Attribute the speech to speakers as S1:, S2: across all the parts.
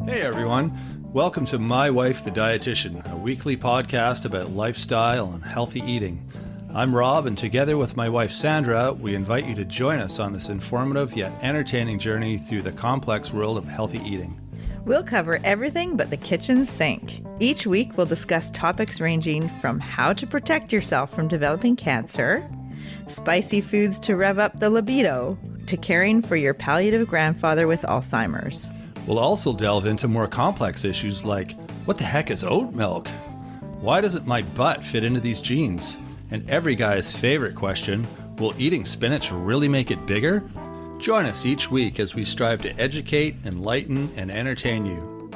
S1: Hey everyone, welcome to My Wife the Dietitian, a weekly podcast about lifestyle and healthy eating. I'm Rob, and together with my wife Sandra, we invite you to join us on this informative yet entertaining journey through the complex world of healthy eating.
S2: We'll cover everything but the kitchen sink. Each week we'll discuss topics ranging from how to protect yourself from developing cancer, spicy foods to rev up the libido, to caring for your palliative grandfather with Alzheimer's.
S1: We'll also delve into more complex issues like, what the heck is oat milk? Why doesn't my butt fit into these jeans? And every guy's favorite question, will eating spinach really make it bigger? Join us each week as we strive to educate, enlighten, and entertain you.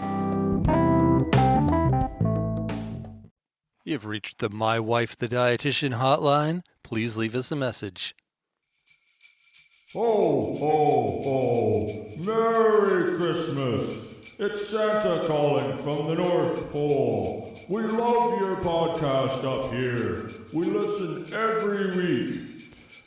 S1: You've reached the My Wife the Dietitian hotline. Please leave us a message.
S3: Ho, ho, ho! Merry Christmas! It's Santa calling from the North Pole. We love your podcast up here. We listen every week.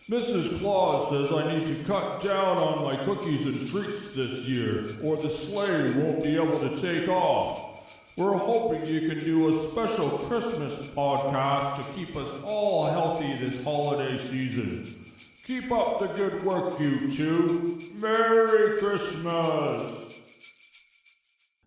S3: Mrs. Claus says I need to cut down on my cookies and treats this year, or the sleigh won't be able to take off. We're hoping you can do a special Christmas podcast to keep us all healthy this holiday season. Keep up the good work, you two. Merry Christmas!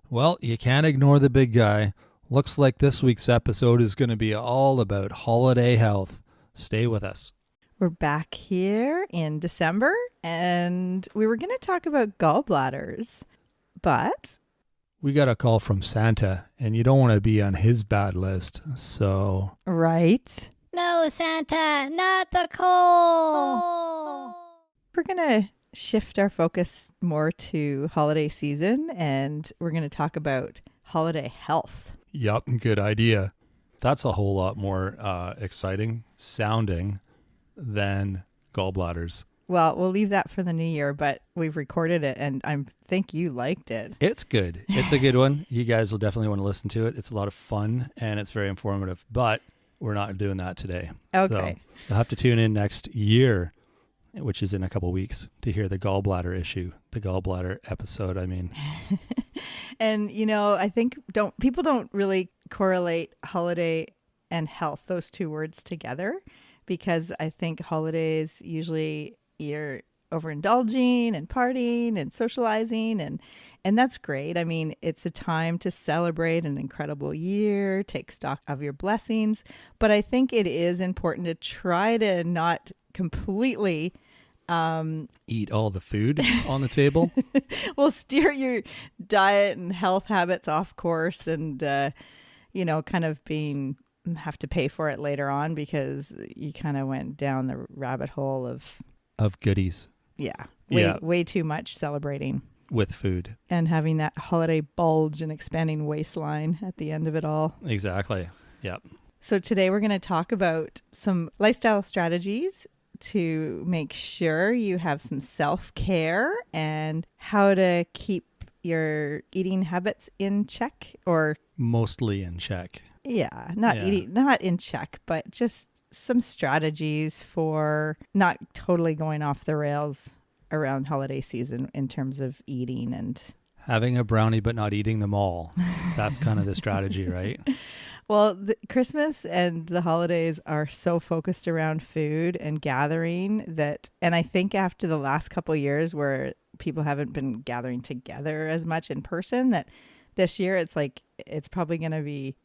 S1: Well, you can't ignore the big guy. Looks like this week's episode is going to be all about holiday health. Stay with us.
S2: We're back here in December, and we were going to talk about gallbladders, but
S1: We got a call from Santa, and you don't want to be on his bad list, so...
S2: right?
S4: No, Santa, not the coal.
S2: We're going to shift our focus more to holiday season, and we're going to talk about holiday health.
S1: Yup, good idea. That's a whole lot more exciting sounding than gallbladders.
S2: Well, we'll leave that for the new year, but we've recorded it, and I think you liked it.
S1: It's good. It's a good one. You guys will definitely want to listen to it. It's a lot of fun, and it's very informative, but we're not doing that today.
S2: Okay.
S1: So you'll have to tune in next year, which is in a couple weeks, to hear the gallbladder issue, the gallbladder episode, I mean.
S2: And, you know, I think people don't really correlate holiday and health, those two words together, because I think holidays usually you're overindulging and partying and socializing, and that's great. I mean, it's a time to celebrate an incredible year, take stock of your blessings, but I think it is important to try to not completely
S1: eat all the food on the table.
S2: well, steer your diet and health habits off course, and kind of have to pay for it later on because you kind of went down the rabbit hole of
S1: goodies.
S2: Yeah.
S1: Yeah.
S2: Way too much celebrating.
S1: With food.
S2: And having that holiday bulge and expanding waistline at the end of it all.
S1: Exactly. Yep.
S2: So today we're going to talk about some lifestyle strategies to make sure you have some self-care and how to keep your eating habits in check, or
S1: mostly in check.
S2: Yeah, not in check, but just some strategies for not totally going off the rails around holiday season in terms of eating and
S1: having a brownie but not eating them all. That's kind of the strategy, right?
S2: Well, Christmas and the holidays are so focused around food and gathering and I think after the last couple of years where people haven't been gathering together as much in person, that this year it's probably going to be,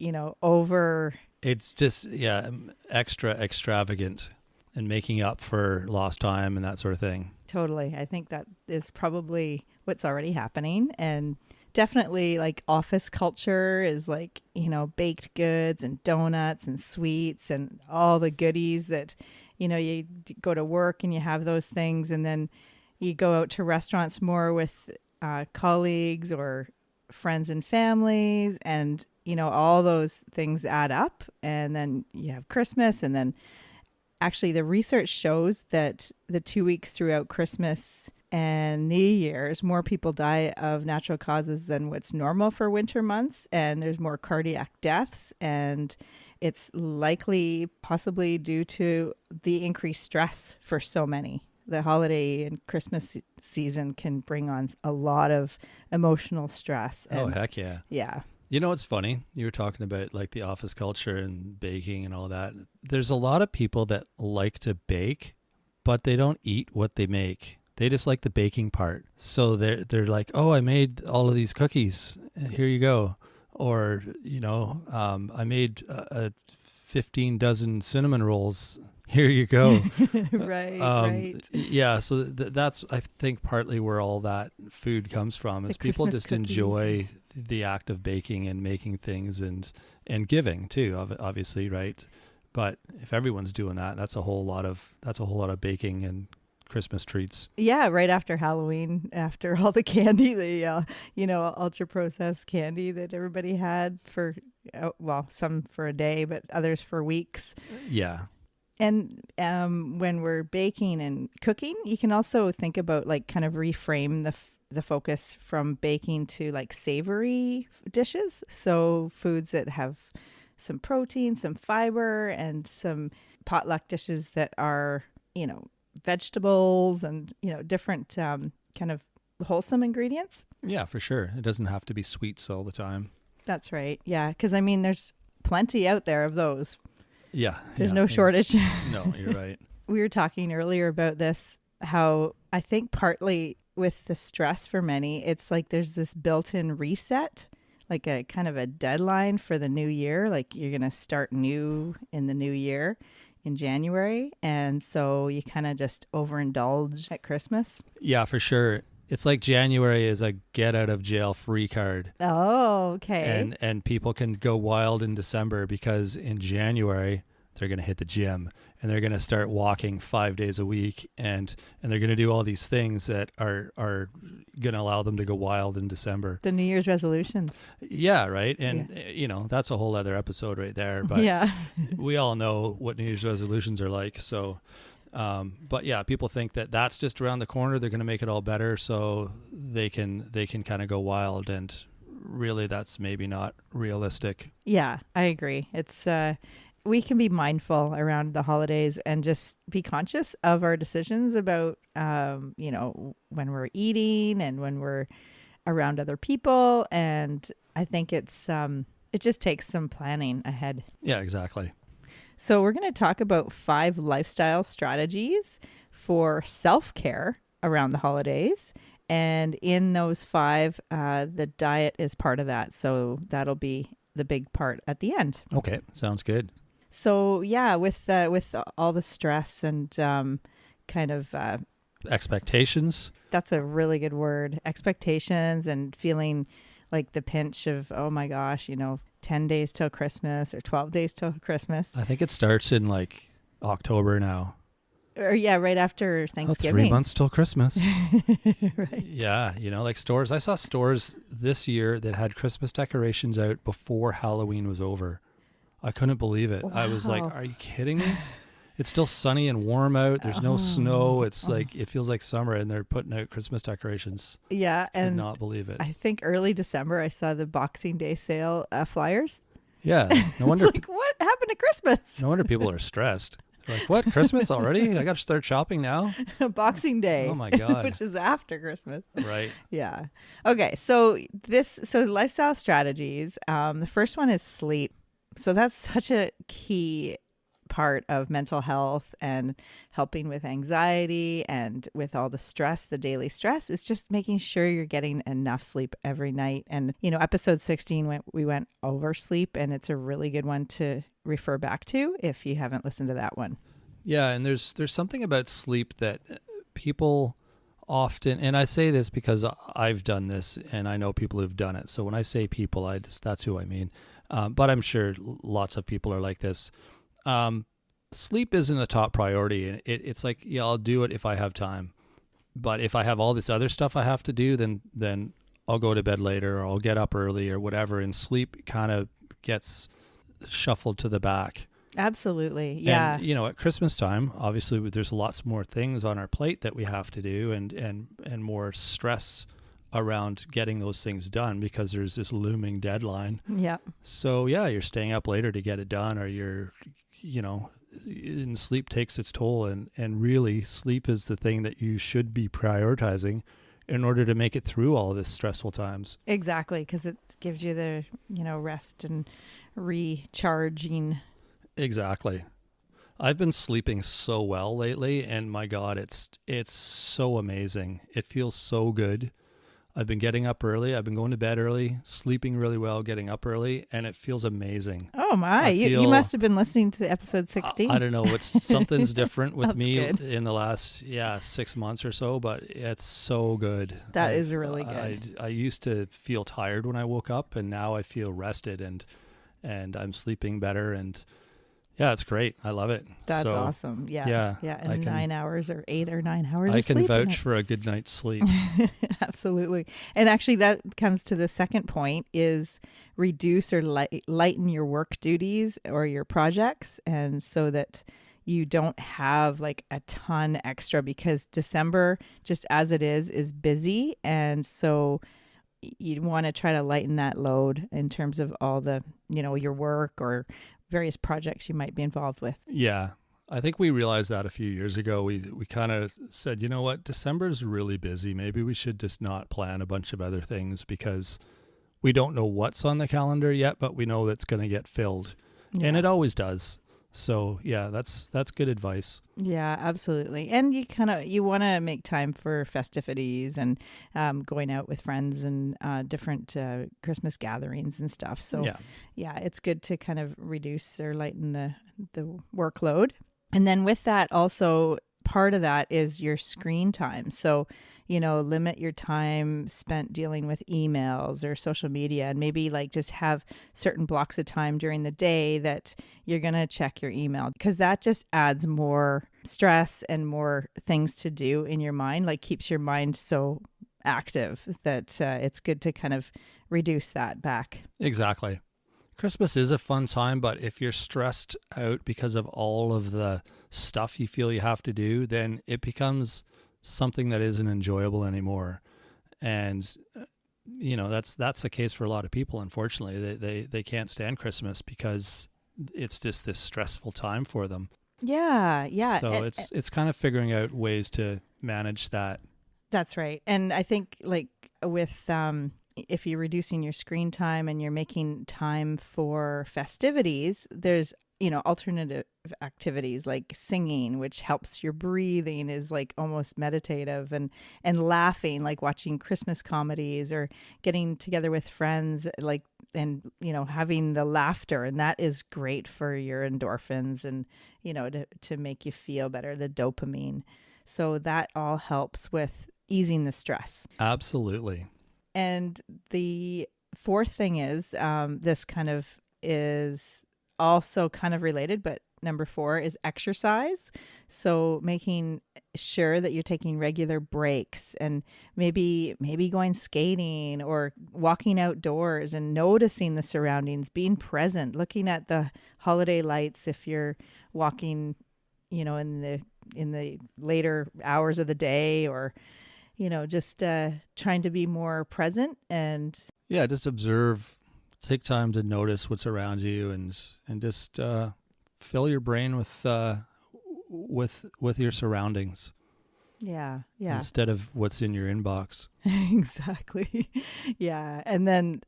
S2: over.
S1: It's just, extra extravagant and making up for lost time and that sort of thing.
S2: Totally. I think that is probably what's already happening. And definitely office culture is baked goods and donuts and sweets and all the goodies that, you go to work and you have those things. And then you go out to restaurants more with colleagues or friends and families, and all those things add up. And then you have Christmas, and then actually the research shows that the 2 weeks throughout Christmas and New Year's, more people die of natural causes than what's normal for winter months, and there's more cardiac deaths, and it's likely possibly due to the increased stress for so many. the holiday and Christmas season can bring on a lot of emotional stress.
S1: Oh,
S2: And
S1: heck yeah.
S2: yeah.
S1: You know, what's funny? You were talking about like the office culture and baking and all that. There's a lot of people that like to bake, but they don't eat what they make. They just like the baking part. So they're like, oh, I made all of these cookies. Here you go. Or, I made 15 dozen cinnamon rolls. Here you go.
S2: Right.
S1: Yeah. So that's, I think, partly where all that food comes from is people
S2: Christmas
S1: just
S2: cookies.
S1: enjoy the act of baking and making things and giving too, obviously. Right. But if everyone's doing that, that's a whole lot of baking and Christmas treats.
S2: Yeah, right after Halloween, after all the candy, the ultra processed candy that everybody had for, some for a day, but others for weeks.
S1: Yeah.
S2: And when we're baking and cooking, you can also think about like kind of reframe the focus from baking to like savory dishes. So foods that have some protein, some fiber, and some potluck dishes that are, vegetables and, different kind of wholesome ingredients.
S1: Yeah, for sure. It doesn't have to be sweets all the time.
S2: That's right. Yeah. Because there's plenty out there of those.
S1: Yeah.
S2: There's no shortage.
S1: No, you're right.
S2: We were talking earlier about this, how I think partly with the stress for many, it's like there's this built-in reset, like a kind of a deadline for the new year. Like you're going to start new in the new year in January. And so you kind of just overindulge at Christmas.
S1: Yeah, for sure. It's like January is a get out of jail free card.
S2: Oh, okay.
S1: And people can go wild in December because in January they're going to hit the gym and they're going to start walking 5 days a week and they're going to do all these things that are going to allow them to go wild in December.
S2: The New Year's resolutions.
S1: Yeah, right. And that's a whole other episode right there, but
S2: yeah.
S1: we all know what New Year's resolutions are like. So but yeah, people think that that's just around the corner. They're going to make it all better so they can kind of go wild, and really that's maybe not realistic.
S2: Yeah, I agree. It's we can be mindful around the holidays and just be conscious of our decisions about when we're eating and when we're around other people, and I think it's it just takes some planning ahead.
S1: Yeah, exactly.
S2: So we're going to talk about 5 lifestyle strategies for self-care around the holidays. And in those 5, the diet is part of that. So that'll be the big part at the end.
S1: Okay, sounds good.
S2: So yeah, with all the stress and kind of...
S1: expectations.
S2: That's a really good word. Expectations and feeling like the pinch of, oh my gosh, 10 days till Christmas or 12 days till Christmas.
S1: I think it starts in like October now.
S2: Or yeah, right after Thanksgiving.
S1: 3 months till Christmas.
S2: Right.
S1: Yeah, like stores. I saw stores this year that had Christmas decorations out before Halloween was over. I couldn't believe it.
S2: Wow.
S1: I was like, are you kidding me? It's still sunny and warm out. There's no snow. It's like, it feels like summer and they're putting out Christmas decorations.
S2: Yeah.
S1: I could
S2: And
S1: not believe it.
S2: I think early December, I saw the Boxing Day sale flyers.
S1: Yeah. No wonder.
S2: It's like, what happened to Christmas?
S1: No wonder people are stressed. They're like, what? Christmas already? I got to start shopping now?
S2: Boxing Day.
S1: Oh my God.
S2: Which is after Christmas.
S1: Right.
S2: Yeah. Okay. So lifestyle strategies. The first one is sleep. So that's such a key part of mental health and helping with anxiety and with all the stress, the daily stress, is just making sure you're getting enough sleep every night. And, episode 16, we went over sleep, and it's a really good one to refer back to if you haven't listened to that one.
S1: Yeah. And there's something about sleep that people often, and I say this because I've done this and I know people who've done it. So when I say people, that's who I mean. But I'm sure lots of people are like this. Sleep isn't a top priority. It's like, yeah, I'll do it if I have time. But if I have all this other stuff I have to do, then I'll go to bed later or I'll get up early or whatever. And sleep kind of gets shuffled to the back.
S2: Absolutely. Yeah.
S1: And, at Christmas time, obviously there's lots more things on our plate that we have to do and more stress around getting those things done because there's this looming deadline.
S2: Yeah.
S1: So yeah, you're staying up later to get it done, or you're, and sleep takes its toll, and really sleep is the thing that you should be prioritizing in order to make it through all this stressful times.
S2: Exactly, because it gives you the, rest and recharging.
S1: Exactly. I've been sleeping so well lately, and my God, it's so amazing. It feels so good. I've been getting up early. I've been going to bed early, sleeping really well, getting up early, and it feels amazing.
S2: Oh my, you must have been listening to episode 16.
S1: I don't know. Something's different with me
S2: good.
S1: in the last 6 months or so, but it's so good.
S2: That is really good.
S1: I used to feel tired when I woke up, and now I feel rested and I'm sleeping better, and yeah, it's great. I love it.
S2: That's awesome. Yeah. And 9 hours or 8 or 9 hours.
S1: I can vouch for a good night's sleep.
S2: Absolutely. And actually that comes to the second point is reduce or lighten your work duties or your projects. And so that you don't have like a ton extra, because December, just as it is busy. And so you want to try to lighten that load in terms of all the, your work or various projects you might be involved with.
S1: Yeah. I think we realized that a few years ago. We kind of said, you know what, December's really busy. Maybe we should just not plan a bunch of other things, because we don't know what's on the calendar yet, but we know that's going to get filled. Yeah. And it always does. So yeah, that's good advice.
S2: Yeah, absolutely. And you want to make time for festivities and going out with friends and different Christmas gatherings and stuff. So yeah, it's good to kind of reduce or lighten the workload. And then with that also, part of that is your screen time. So, limit your time spent dealing with emails or social media, and maybe like just have certain blocks of time during the day that you're going to check your email, because that just adds more stress and more things to do in your mind, like keeps your mind so active that it's good to kind of reduce that back.
S1: Exactly. Christmas is a fun time, but if you're stressed out because of all of the stuff you feel you have to do, then it becomes something that isn't enjoyable anymore. And that's the case for a lot of people. Unfortunately, they can't stand Christmas because it's just this stressful time for them.
S2: Yeah.
S1: So it's kind of figuring out ways to manage that.
S2: That's right. And I think like with if you're reducing your screen time and you're making time for festivities, there's alternative activities like singing, which helps your breathing, is like almost meditative, and laughing, like watching Christmas comedies or getting together with friends, like, and having the laughter, and that is great for your endorphins and to make you feel better, the dopamine. So that all helps with easing the stress.
S1: Absolutely.
S2: And the fourth thing is this kind of is also kind of related, but number 4 is exercise. So making sure that you're taking regular breaks, and maybe going skating or walking outdoors and noticing the surroundings, being present, looking at the holiday lights if you're walking, in the later hours of the day, or just trying to be more present and
S1: just observe. Take time to notice what's around you, and just fill your brain with your surroundings.
S2: Yeah.
S1: Instead of what's in your inbox.
S2: Exactly. Yeah. And then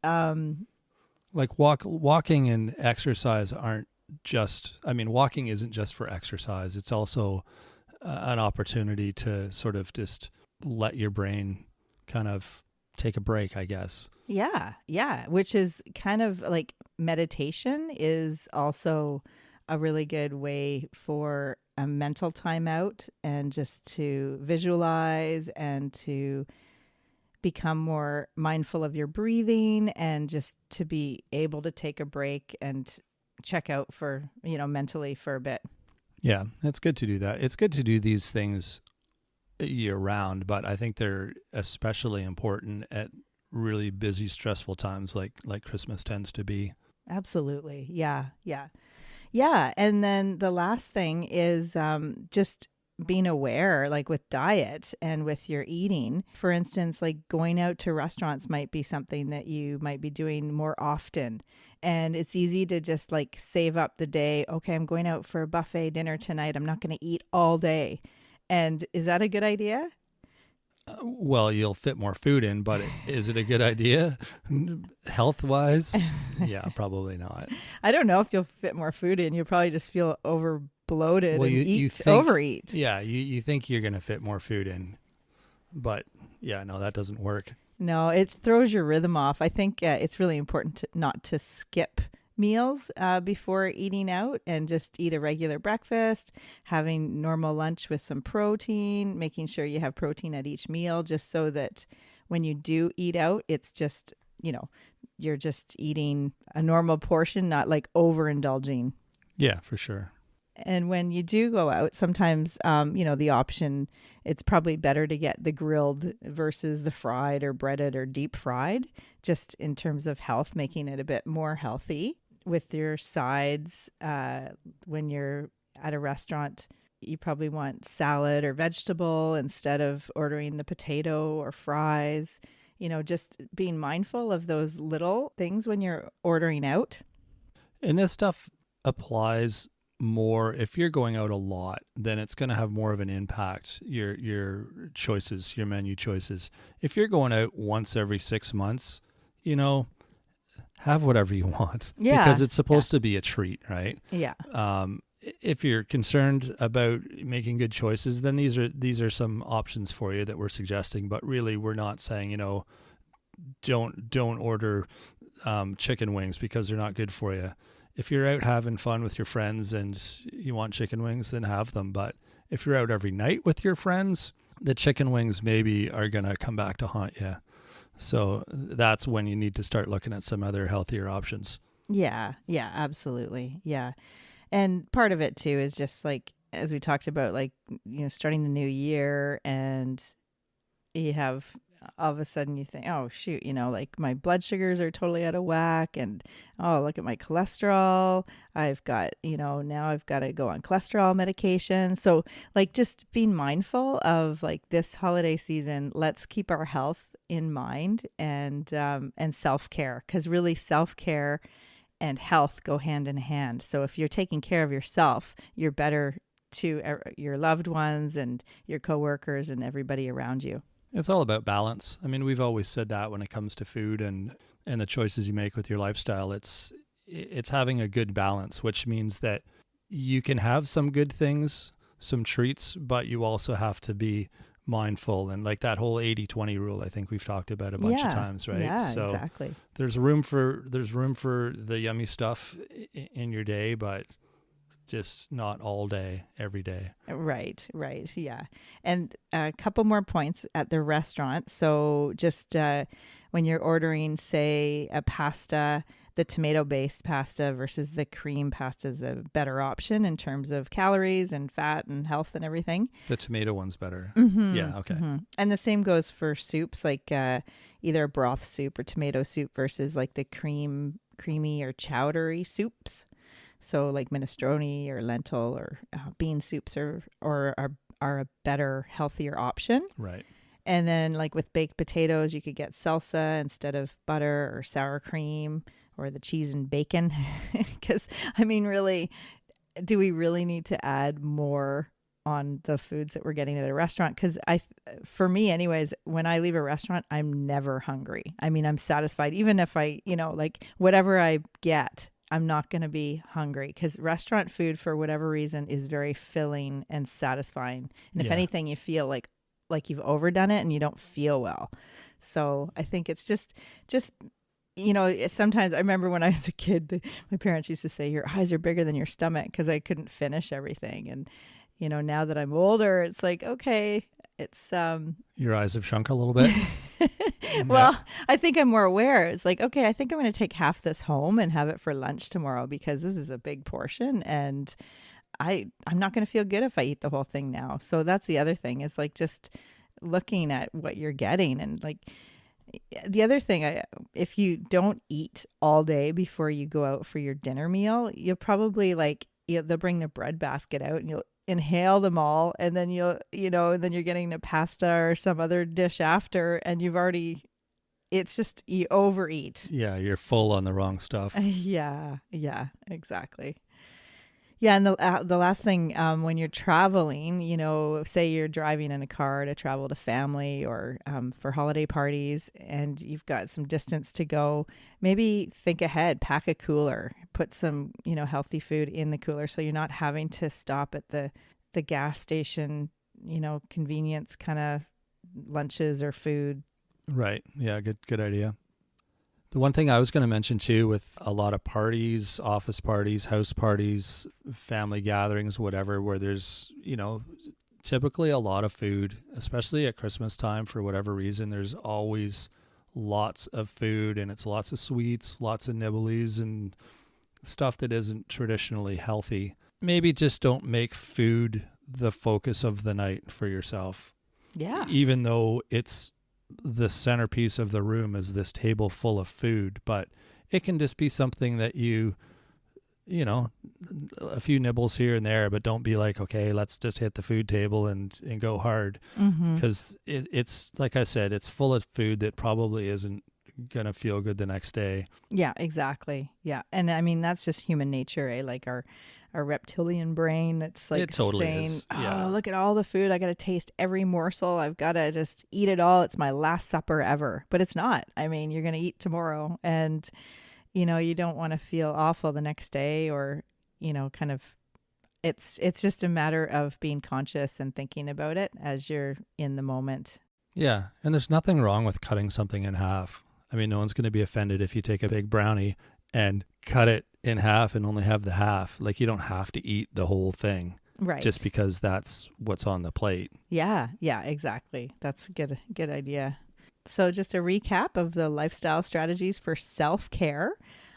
S1: like walking and exercise aren't just. I mean, walking isn't just for exercise. It's also an opportunity to sort of just let your brain kind of take a break, I guess. Yeah. Which is kind of like meditation is also a really good way for a mental timeout, and just to visualize and to become more mindful of your breathing, and just to be able to take a break and check out for, mentally for a bit. Yeah, it's good to do that. It's good to do these things year round, but I think they're especially important at really busy, stressful times like Christmas tends to be.
S2: Absolutely. Yeah. And then the last thing is just being aware, like with diet and with your eating. For instance, like going out to restaurants might be something that you might be doing more often, And it's easy to just like save up the day. Okay, I'm going out for a buffet dinner tonight. I'm not going to eat all day. And is that a good idea?
S1: Well, you'll fit more food in, but is it a good idea health-wise? Yeah, probably not.
S2: I don't know if you'll fit more food in. You'll probably just feel over bloated
S1: Well,
S2: and
S1: you think,
S2: overeat.
S1: Yeah, you think you're going to fit more food in, but yeah, no, that doesn't work.
S2: No, it throws your rhythm off. I think it's really important not to skip meals before eating out and just eat a regular breakfast, having normal lunch with some protein, making sure you have protein at each meal, just so that when you do eat out, it's just, you're just eating a normal portion, not like overindulging.
S1: Yeah, for sure.
S2: And when you do go out, sometimes, the option, it's probably better to get the grilled versus the fried or breaded or deep fried, just in terms of health, making it a bit more healthy. With your sides, when you're at a restaurant, you probably want salad or vegetable instead of ordering the potato or fries. Just being mindful of those little things when you're ordering out.
S1: And this stuff applies more if you're going out a lot, then it's going to have more of an impact, your choices, your menu choices. If you're going out once every 6 months, have whatever you want.
S2: Yeah,
S1: because it's supposed to be a treat, right?
S2: Yeah.
S1: If you're concerned about making good choices, then these are some options for you that we're suggesting, but really we're not saying, don't order chicken wings because they're not good for you. If you're out having fun with your friends and you want chicken wings, then have them. But if you're out every night with your friends, the chicken wings maybe are going to come back to haunt you. So that's when you need to start looking at some other healthier options.
S2: Yeah, absolutely. Yeah. And part of it too is just like, as we talked about, like, starting the new year, and you have all of a sudden you think, oh shoot, like my blood sugars are totally out of whack, and oh, look at my cholesterol. I've got, now I've got to go on cholesterol medication. So like just being mindful of like this holiday season, let's keep our health in mind, and self-care, because really self-care and health go hand in hand. So if you're taking care of yourself, you're better to your loved ones and your coworkers and everybody around you.
S1: It's all about balance. I mean, we've always said that when it comes to food and the choices you make with your lifestyle, it's having a good balance, which means that you can have some good things, some treats, but you also have to be mindful, and like that whole 80-20 rule, I think we've talked about a bunch of times, right?
S2: Yeah,
S1: so
S2: exactly.
S1: There's room for the yummy stuff in your day, but just not all day, every day.
S2: Right. Yeah. And a couple more points at the restaurant. So just when you're ordering, say, a pasta, the tomato-based pasta versus the cream pasta is a better option in terms of calories and fat and health and everything.
S1: The tomato one's better.
S2: Mm-hmm.
S1: Yeah, okay.
S2: Mm-hmm. And the same goes for soups, like either a broth soup or tomato soup versus like the creamy or chowdery soups. So like minestrone or lentil or bean soups are a better, healthier option.
S1: Right.
S2: And then like with baked potatoes, you could get salsa instead of butter or sour cream or the cheese and bacon. Because, I mean, really, do we really need to add more on the foods that we're getting at a restaurant? Because for me anyways, when I leave a restaurant, I'm never hungry. I mean, I'm satisfied. Even if I, like whatever I get, I'm not going to be hungry, because restaurant food, for whatever reason, is very filling and satisfying. And if anything, you feel like you've overdone it and you don't feel well. So I think it's just sometimes I remember when I was a kid, my parents used to say, your eyes are bigger than your stomach, because I couldn't finish everything. And, now that I'm older, it's like, okay, it's
S1: your eyes have shrunk a little bit.
S2: Well, I think I'm more aware. It's like, okay, I think I'm going to take half this home and have it for lunch tomorrow, because this is a big portion, and I'm not going to feel good if I eat the whole thing now. So that's the other thing, is like just looking at what you're getting. And like the other thing, if you don't eat all day before you go out for your dinner meal, you'll probably they'll bring the bread basket out and you'll inhale them all, and then and then you're getting a pasta or some other dish after, and you've already it's just you overeat.
S1: Yeah, you're full on the wrong stuff.
S2: Yeah, exactly. Yeah, and the last thing, when you're traveling, say you're driving in a car to travel to family or for holiday parties, and you've got some distance to go, maybe think ahead, pack a cooler, put some healthy food in the cooler, so you're not having to stop at the gas station, convenience kind of lunches or food.
S1: Right. Yeah, good idea. The one thing I was going to mention too, with a lot of parties, office parties, house parties, family gatherings, whatever, where there's, typically a lot of food, especially at Christmas time, for whatever reason, there's always lots of food, and it's lots of sweets, lots of nibblies and stuff that isn't traditionally healthy. Maybe just don't make food the focus of the night for yourself.
S2: Yeah.
S1: Even though it's the centerpiece of the room is this table full of food, but it can just be something that a few nibbles here and there, but don't be like, okay, let's just hit the food table and go hard. Because it's like I said, it's full of food that probably isn't gonna feel good the next day.
S2: Yeah, exactly. Yeah. And I mean, that's just human nature, eh? Like our reptilian brain that's like
S1: It totally
S2: saying,
S1: is. Yeah.
S2: oh, look at all the food. I got to taste every morsel. I've got to just eat it all. It's my last supper ever. But it's not. I mean, you're going to eat tomorrow, and, you don't want to feel awful the next day, or, kind of, it's just a matter of being conscious and thinking about it as you're in the moment.
S1: Yeah. And there's nothing wrong with cutting something in half. I mean, no one's going to be offended if you take a big brownie and cut it in half and only have the half. Like, you don't have to eat the whole thing,
S2: Right.
S1: just because that's what's on the plate.
S2: Yeah, exactly. That's a good idea. So just a recap of the lifestyle strategies for self-care,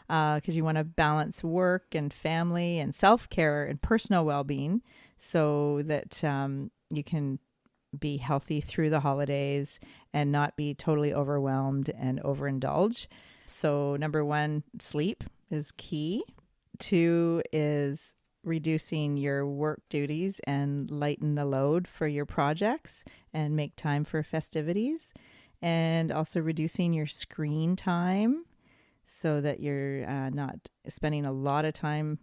S2: because you want to balance work and family and self-care and personal well-being so that you can be healthy through the holidays and not be totally overwhelmed and overindulge. So number 1, sleep is key. 2 is reducing your work duties and lighten the load for your projects and make time for festivities. And also reducing your screen time so that you're not spending a lot of time,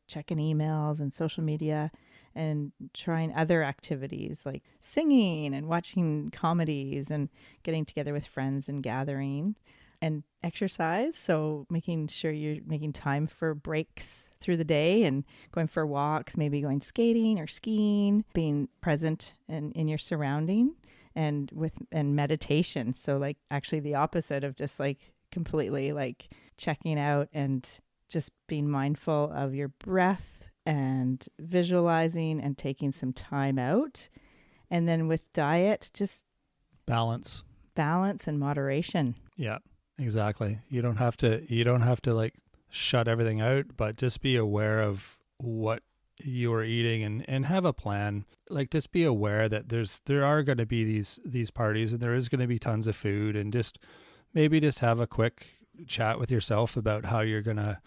S2: checking emails and social media, and trying other activities like singing and watching comedies and getting together with friends and gathering. And exercise, so making sure you're making time for breaks through the day and going for walks, maybe going skating or skiing, being present in your surrounding, and meditation. So like actually the opposite of just like completely like checking out, and just being mindful of your breath and visualizing and taking some time out. And then with diet, just
S1: Balance
S2: and moderation.
S1: Yeah, exactly. You don't have to like shut everything out, but just be aware of what you are eating, and have a plan. Like, just be aware that there are going to be these parties, and there is going to be tons of food, and just have a quick chat with yourself about how you're going to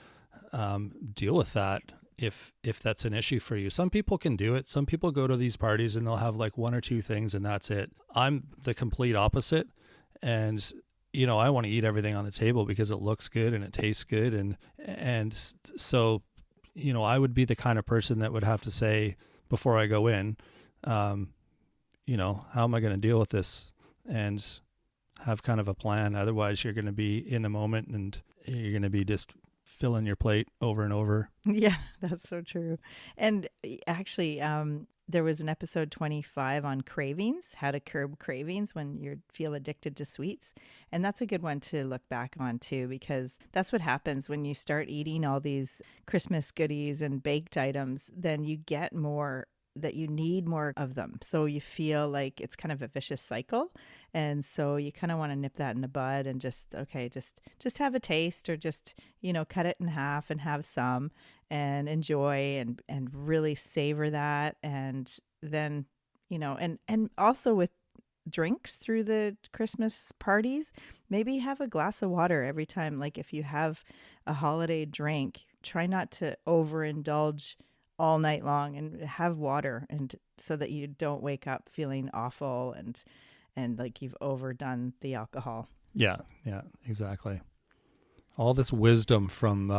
S1: deal with that if that's an issue for you. Some people can do it. Some people go to these parties and they'll have like 1 or 2 things and that's it. I'm the complete opposite. And, I want to eat everything on the table because it looks good and it tastes good. And so, I would be the kind of person that would have to say before I go in, how am I going to deal with this? And have kind of a plan. Otherwise you're going to be in the moment and you're going to be just filling your plate over and over.
S2: Yeah, that's so true. And actually, there was an episode 25 on cravings, how to curb cravings when you feel addicted to sweets. And that's a good one to look back on too, because that's what happens when you start eating all these Christmas goodies and baked items, then you get more that you need more of them. So you feel like it's kind of a vicious cycle. And so you kind of want to nip that in the bud and just have a taste, or just, cut it in half and have some and enjoy and really savor that. And then, and also with drinks through the Christmas parties, maybe have a glass of water every time. Like if you have a holiday drink, try not to overindulge all night long, and have water, and so that you don't wake up feeling awful and like you've overdone the alcohol.
S1: Yeah, exactly. All this wisdom from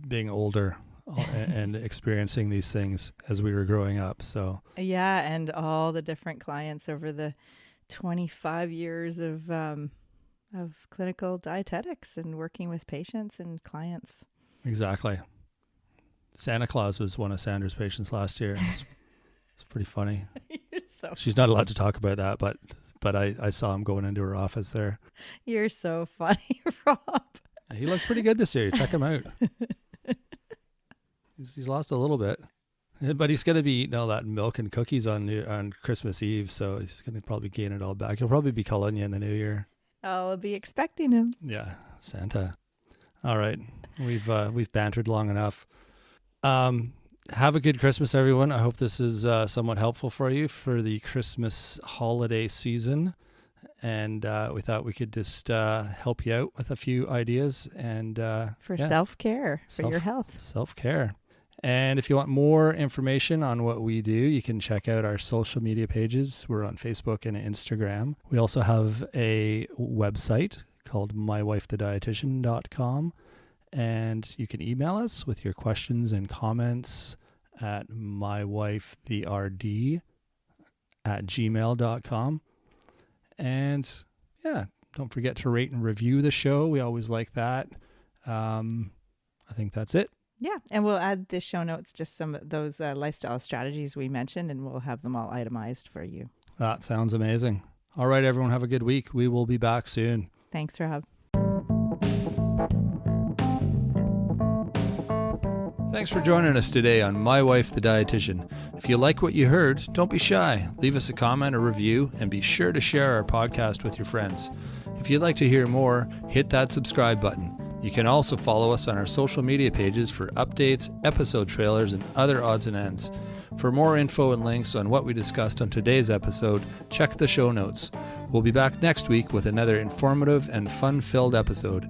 S1: being older and experiencing these things as we were growing up. So
S2: Yeah, and all the different clients over the 25 years of clinical dietetics and working with patients and clients.
S1: exactly. Santa Claus was one of Sandra's patients last year. It's pretty funny.
S2: You're so
S1: She's not allowed to talk about that, but I saw him going into her office there.
S2: You're so funny, Rob.
S1: He looks pretty good this year. Check him out. He's lost a little bit, but he's going to be eating all that milk and cookies on Christmas Eve, so he's going to probably gain it all back. He'll probably be calling you in the new year.
S2: I'll be expecting him.
S1: Yeah, Santa. All right, we've bantered long enough. Have a good Christmas, everyone. I hope this is somewhat helpful for you for the Christmas holiday season. And we thought we could just help you out with a few ideas and
S2: Self-care, for your health.
S1: Self-care. And if you want more information on what we do, you can check out our social media pages. We're on Facebook and Instagram. We also have a website called mywifethedietitian.com. And you can email us with your questions and comments at mywifetherd@gmail.com. And yeah, don't forget to rate and review the show. We always like that. I think that's it.
S2: Yeah, and we'll add the show notes, just some of those lifestyle strategies we mentioned, and we'll have them all itemized for you.
S1: That sounds amazing. All right, everyone, have a good week. We will be back soon.
S2: Thanks, Rob.
S1: Thanks for joining us today on My Wife the Dietitian. If you like what you heard, don't be shy. Leave us a comment or review, and be sure to share our podcast with your friends. If you'd like to hear more, hit that subscribe button. You can also follow us on our social media pages for updates, episode trailers, and other odds and ends. For more info and links on what we discussed on today's episode, check the show notes. We'll be back next week with another informative and fun-filled episode.